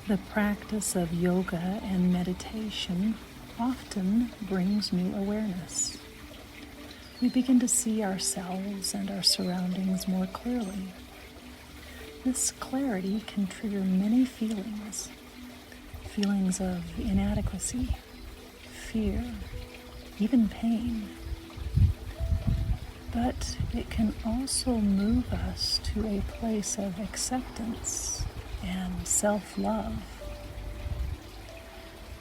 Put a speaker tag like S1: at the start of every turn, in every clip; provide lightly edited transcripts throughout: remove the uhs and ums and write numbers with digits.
S1: The practice of yoga and meditation often brings new awareness. We begin to see ourselves and our surroundings more clearly. This clarity can trigger many feelings of inadequacy, fear, even pain. But it can also move us to a place of acceptance and self-love.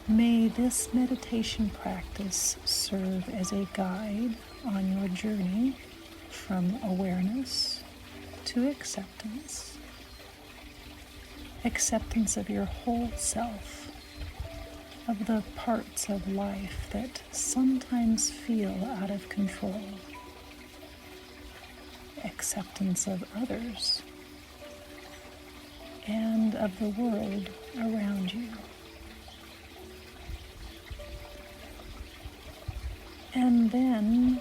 S1: May this meditation practice serve as a guide on your journey from awareness to acceptance. Acceptance of your whole self, of the parts of life that sometimes feel out of control. Acceptance of others and of the world around you. And then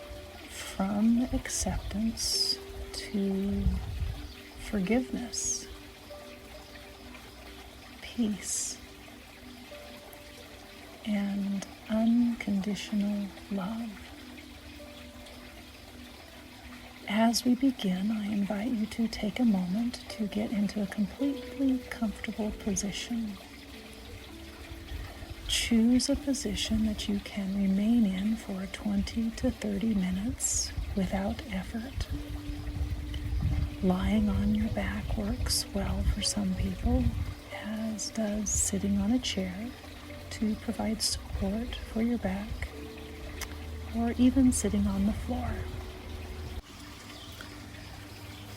S1: from acceptance to forgiveness, peace, and unconditional love. As we begin, I invite you to take a moment to get into a completely comfortable position. Choose a position that you can remain in for 20 to 30 minutes without effort. Lying on your back works well for some people, as does sitting on a chair to provide support for your back, or even sitting on the floor.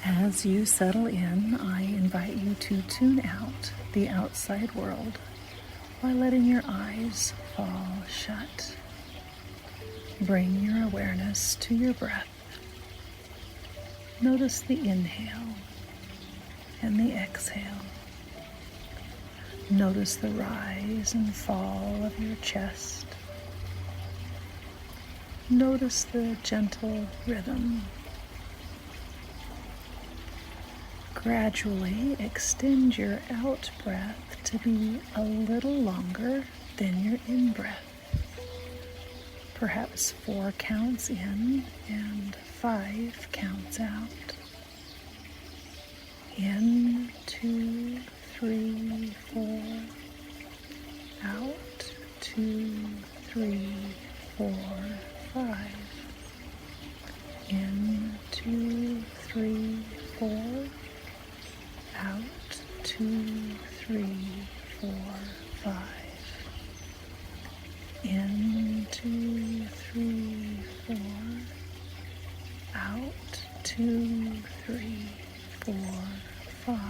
S1: As you settle in, I invite you to tune out the outside world by letting your eyes fall shut. Bring your awareness to your breath. Notice the inhale and the exhale. Notice the rise and fall of your chest. Notice the gentle rhythm. Gradually extend your out breath to be a little longer than your in breath. Perhaps 4 counts in and 5 counts out. In, 2, 3, 4. Out, 2, 3, 4, 5. In, 2, 3, 4. Out, 2, 3, 4, 5. In, 2, 3, 4. Out, 2, 3, 4, 5.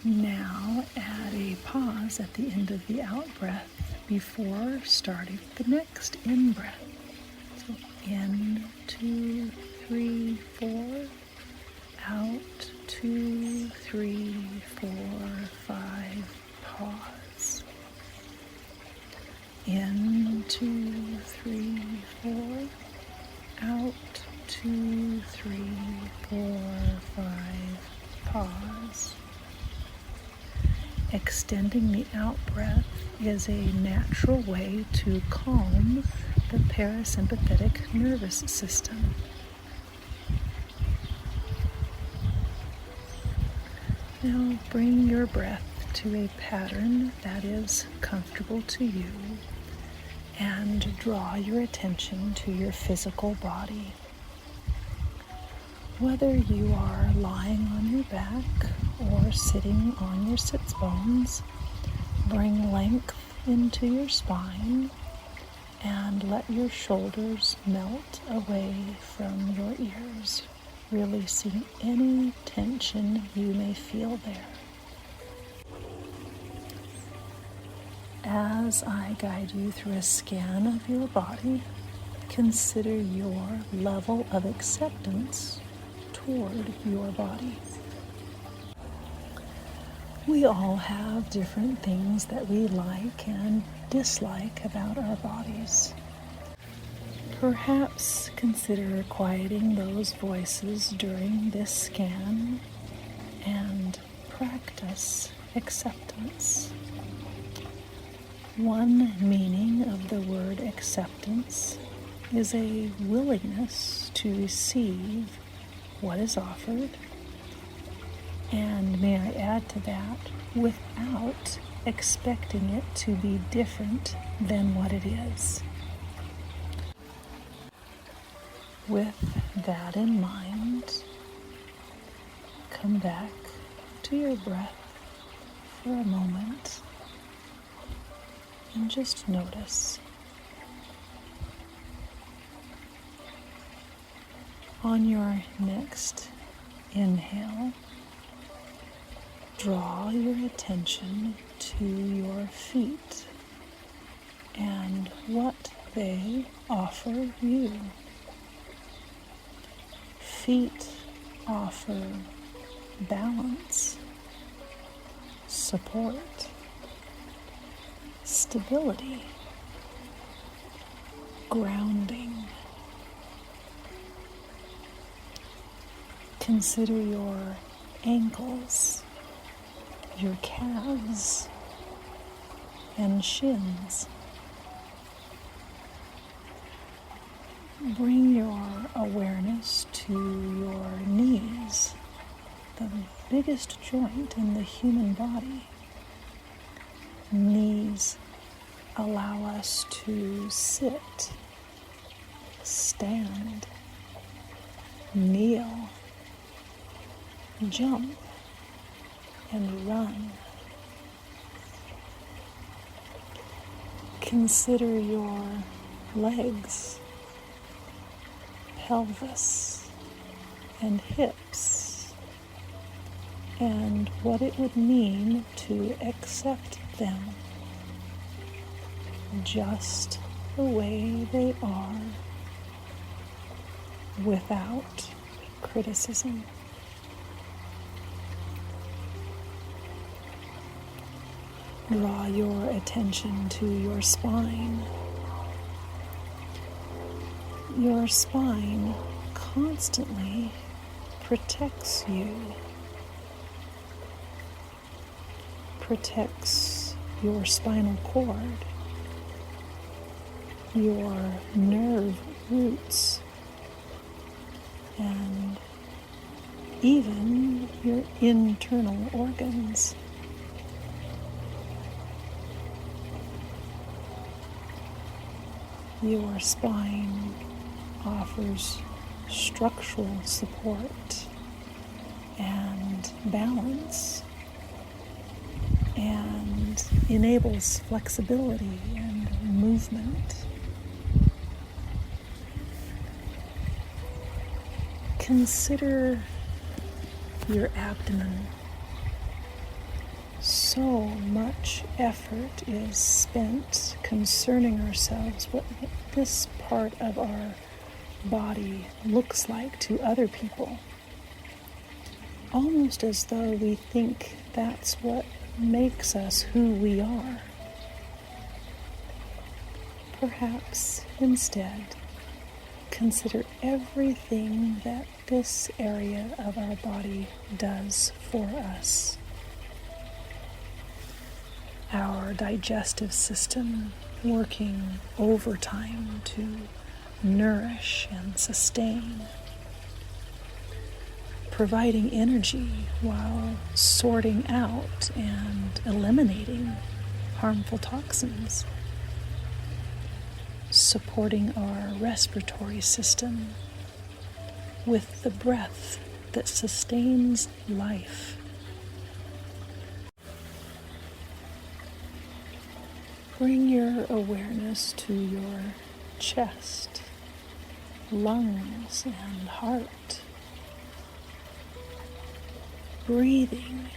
S1: Now add a pause at the end of the out breath before starting the next in breath. So in, 2, 3, 4. Out, 2, 3, 4, 5, pause. In, 2, 3, 4. Out, 2, 3, 4, 5, pause. Extending the out breath is a natural way to calm the parasympathetic nervous system. Now bring your breath to a pattern that is comfortable to you and draw your attention to your physical body. Whether you are lying on your back or sitting on your sits bones, bring length into your spine and let your shoulders melt away from your ears, releasing any tension you may feel there. As I guide you through a scan of your body, consider your level of acceptance toward your body. We all have different things that we like and dislike about our bodies. Perhaps consider quieting those voices during this scan and practice acceptance. One meaning of the word acceptance is a willingness to receive what is offered, and may I add to that, without expecting it to be different than what it is. With that in mind, come back to your breath for a moment and just notice. On your next inhale, draw your attention to your feet and what they offer you. Feet offer balance, support, stability, grounding. Consider your ankles, your calves, and shins. Bring your awareness to your knees, the biggest joint in the human body. Knees allow us to sit, stand, kneel, jump, and run. Consider your legs, pelvis, and hips, and what it would mean to accept them just the way they are, without criticism. Draw your attention to your spine. Your spine constantly protects you, protects your spinal cord, your nerve roots, and even your internal organs. Your spine offers structural support and balance, and enables flexibility and movement. Consider your abdomen. So much effort is spent concerning ourselves what this part of our body looks like to other people, almost as though we think that's what makes us who we are. Perhaps instead, consider everything that this area of our body does for us. Our digestive system working overtime to nourish and sustain, providing energy while sorting out and eliminating harmful toxins, supporting our respiratory system with the breath that sustains life. Bring your awareness to your chest, lungs, and heart. Breathing,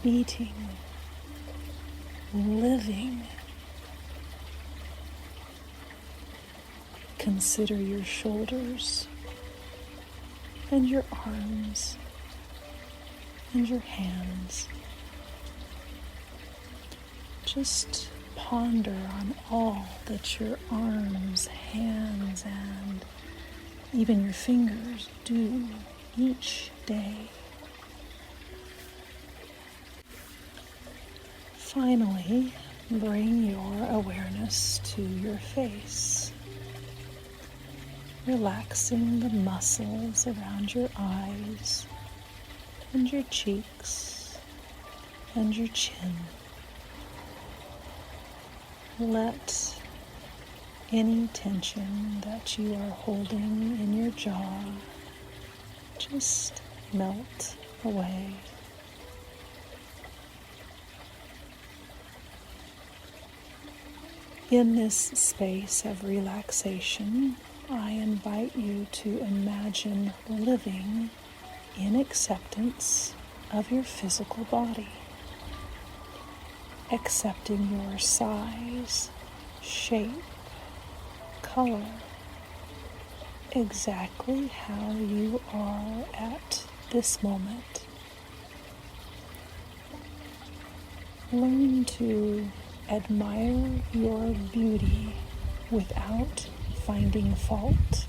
S1: beating, living. Consider your shoulders and your arms and your hands. Just ponder on all that your arms, hands, and even your fingers do each day. finally, bring your awareness to your face, relaxing the muscles around your eyes and your cheeks and your chin. Let any tension that you are holding in your jaw just melt away. In this space of relaxation, I invite you to imagine living in acceptance of your physical body, accepting your size, shape, color, exactly how you are at this moment. Learn to admire your beauty without finding fault,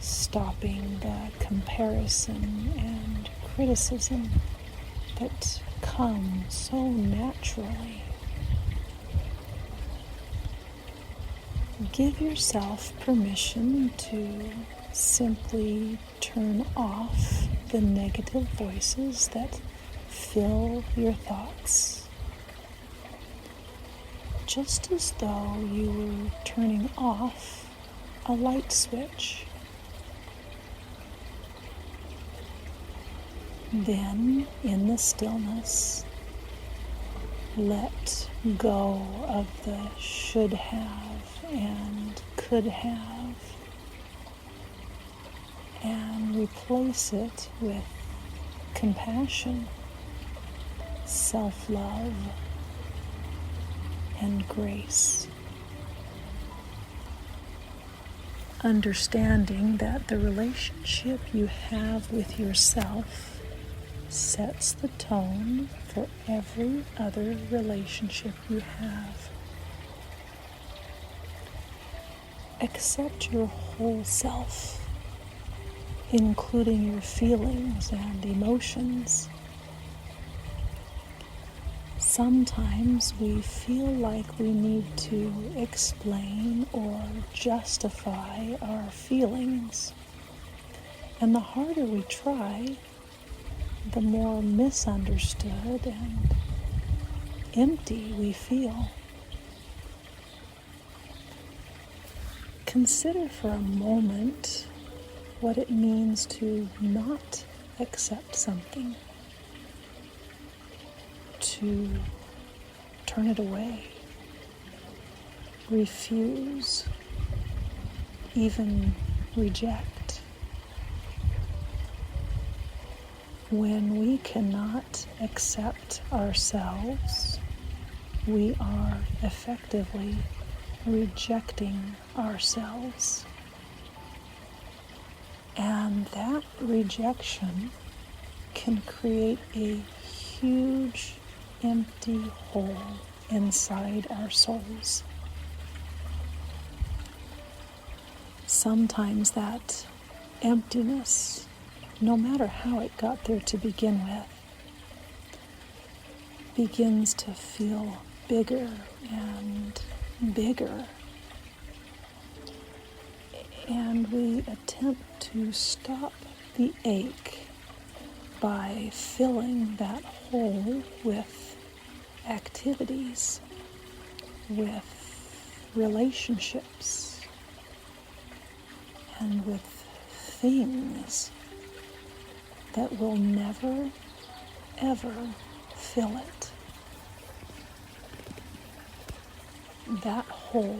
S1: stopping the comparison and criticism that come so naturally. Give yourself permission to simply turn off the negative voices that fill your thoughts, just as though you were turning off a light switch. Then, in the stillness, let go of the should have and could have, and replace it with compassion, self-love, and grace. Understanding that the relationship you have with yourself sets the tone for every other relationship you have. Accept your whole self, including your feelings and emotions. Sometimes we feel like we need to explain or justify our feelings, and the harder we try, the more misunderstood and empty we feel. Consider for a moment what it means to not accept something, to turn it away, refuse, even reject. When we cannot accept ourselves, we are effectively rejecting ourselves. And that rejection can create a huge empty hole inside our souls. Sometimes that emptiness, no matter how it got there to begin with, begins to feel bigger and bigger. And we attempt to stop the ache by filling that hole with activities, with relationships, and with things that will never, ever fill it. That hole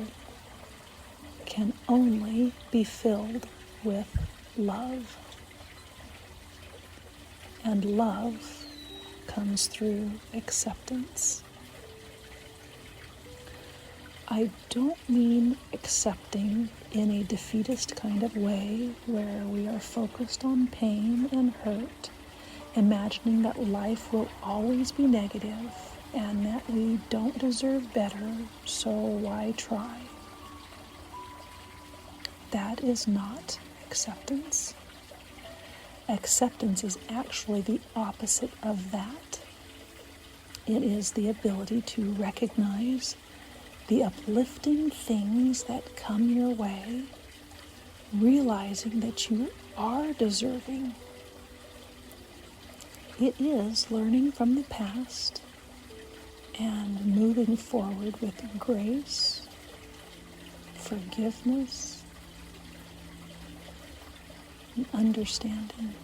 S1: can only be filled with love. And love comes through acceptance. I don't mean accepting in a defeatist kind of way where we are focused on pain and hurt, imagining that life will always be negative and that we don't deserve better, so why try? That is not acceptance. Acceptance is actually the opposite of that. It is the ability to recognize the uplifting things that come your way, realizing that you are deserving. It is learning from the past and moving forward with grace, forgiveness, and understanding.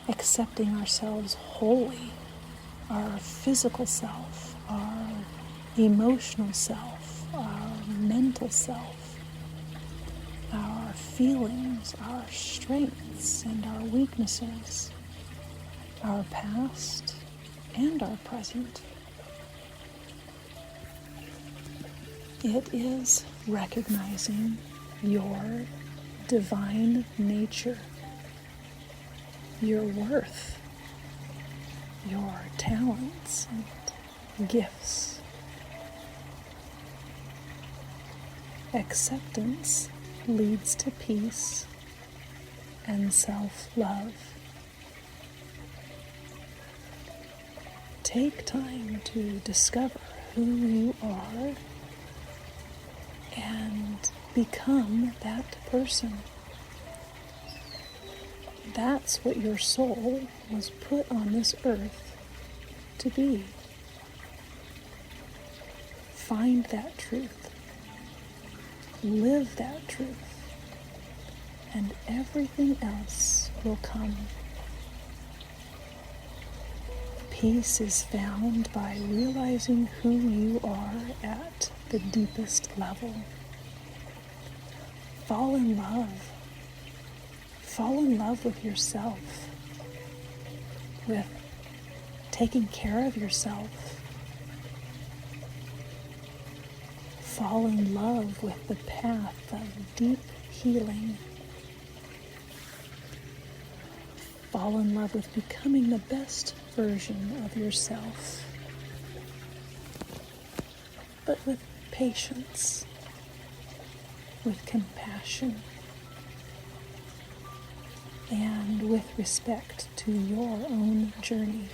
S1: Accepting ourselves wholly, our physical self, our emotional self, our mental self, our feelings, our strengths and our weaknesses, our past and our present. It is recognizing your divine nature, your worth, your talents and gifts. Acceptance leads to peace and self-love. Take time to discover who you are and become that person. That's what your soul was put on this earth to be. Find that truth. Live that truth. And everything else will come. Peace is found by realizing who you are at the deepest level. Fall in love. Fall in love with yourself, with taking care of yourself. Fall in love with the path of deep healing. Fall in love with becoming the best version of yourself, but with patience, with compassion, and with respect to your own journey.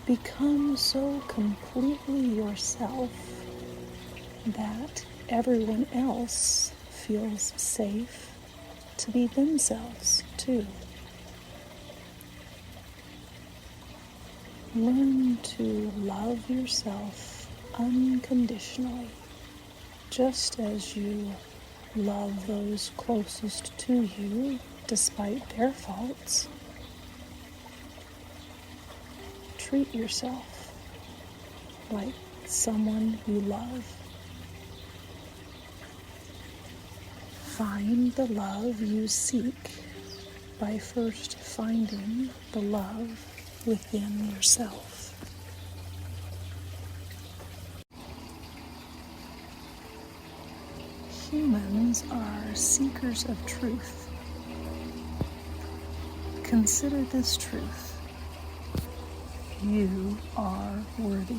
S1: Become so completely yourself that everyone else feels safe to be themselves too. Learn to love yourself unconditionally, just as you love those closest to you despite their faults. Treat yourself like someone you love. Find the love you seek by first finding the love within yourself. Humans are seekers of truth. Consider this truth. You are worthy.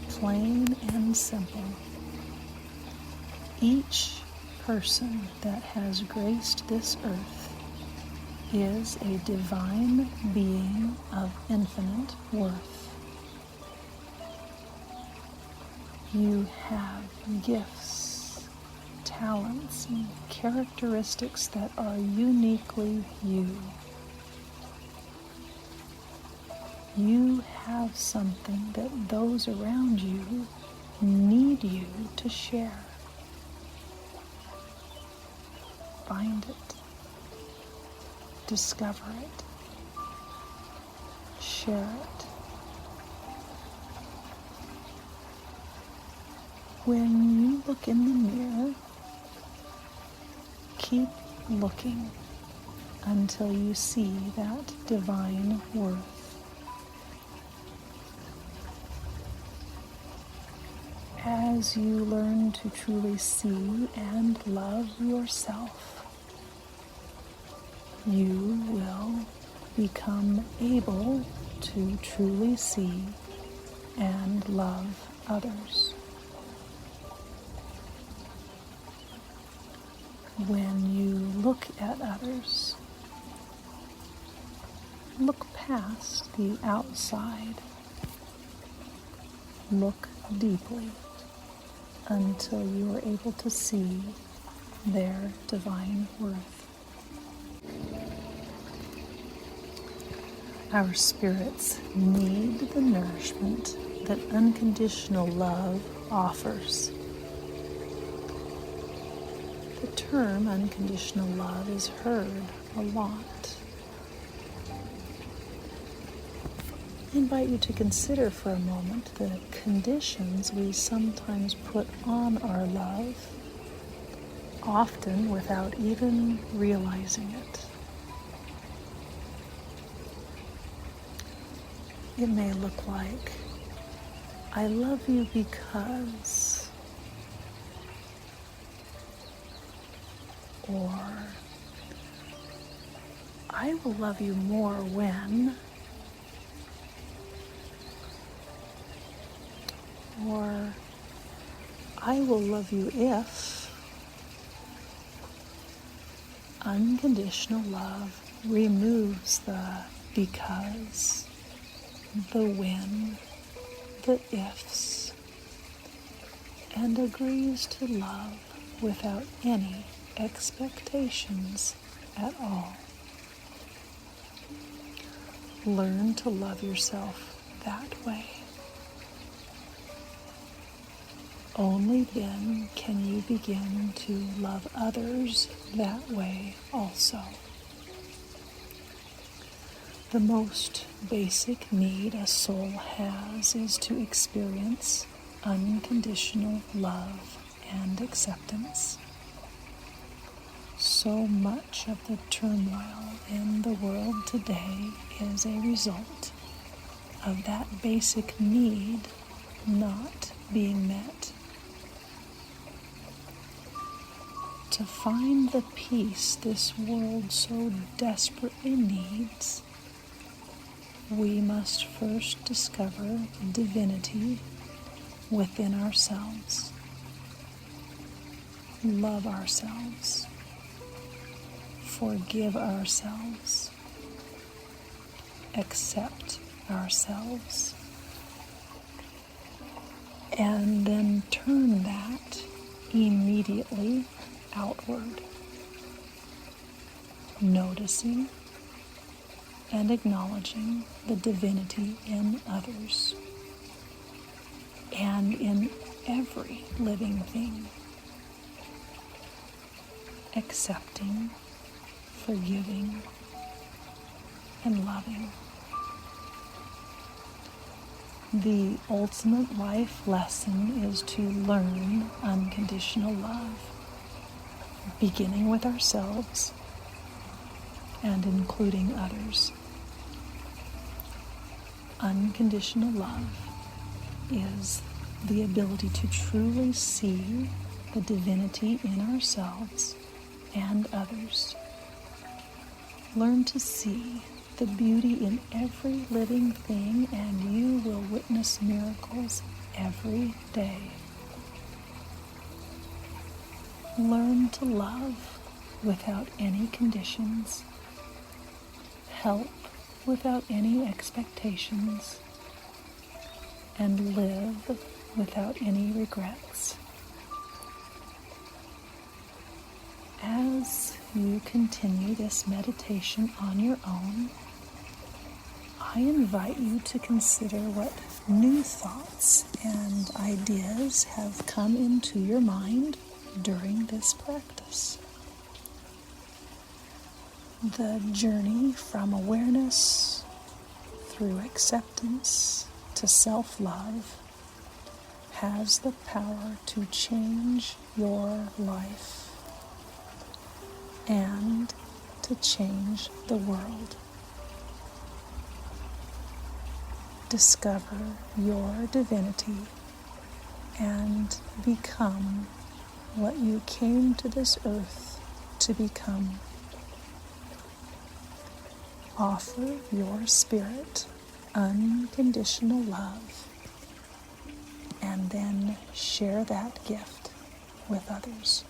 S1: Plain and simple. Each person that has graced this earth is a divine being of infinite worth. You have gifts, talents, and characteristics that are uniquely you. You have something that those around you need you to share. Find it. Discover it. Share it. When you look in the mirror, keep looking until you see that divine worth. As you learn to truly see and love yourself, you will become able to truly see and love others. When you look at others, look past the outside. Look deeply until you are able to see their divine worth. Our spirits need the nourishment that unconditional love offers. The term unconditional love is heard a lot. I invite you to consider for a moment the conditions we sometimes put on our love, often without even realizing it. It may look like, I love you because, or I will love you more when, or I will love you if. Unconditional love removes the because, the when, the ifs, and agrees to love without any expectations at all. Learn to love yourself that way. Only then can you begin to love others that way also. The most basic need a soul has is to experience unconditional love and acceptance. So much of the turmoil in the world today is a result of that basic need not being met. To find the peace this world so desperately needs, we must first discover divinity within ourselves, love ourselves, forgive ourselves, accept ourselves, and then turn that immediately outward, noticing and acknowledging the divinity in others and in every living thing, accepting, forgiving, and loving. The ultimate life lesson is to learn unconditional love, beginning with ourselves and including others. Unconditional love is the ability to truly see the divinity in ourselves and others. Learn to see the beauty in every living thing, and you will witness miracles every day. Learn to love without any conditions, help without any expectations, and live without any regrets. As you continue this meditation on your own, I invite you to consider what new thoughts and ideas have come into your mind during this practice. The journey from awareness through acceptance to self-love has the power to change your life and to change the world. Discover your divinity and become what you came to this earth to become. Offer your spirit unconditional love and then share that gift with others.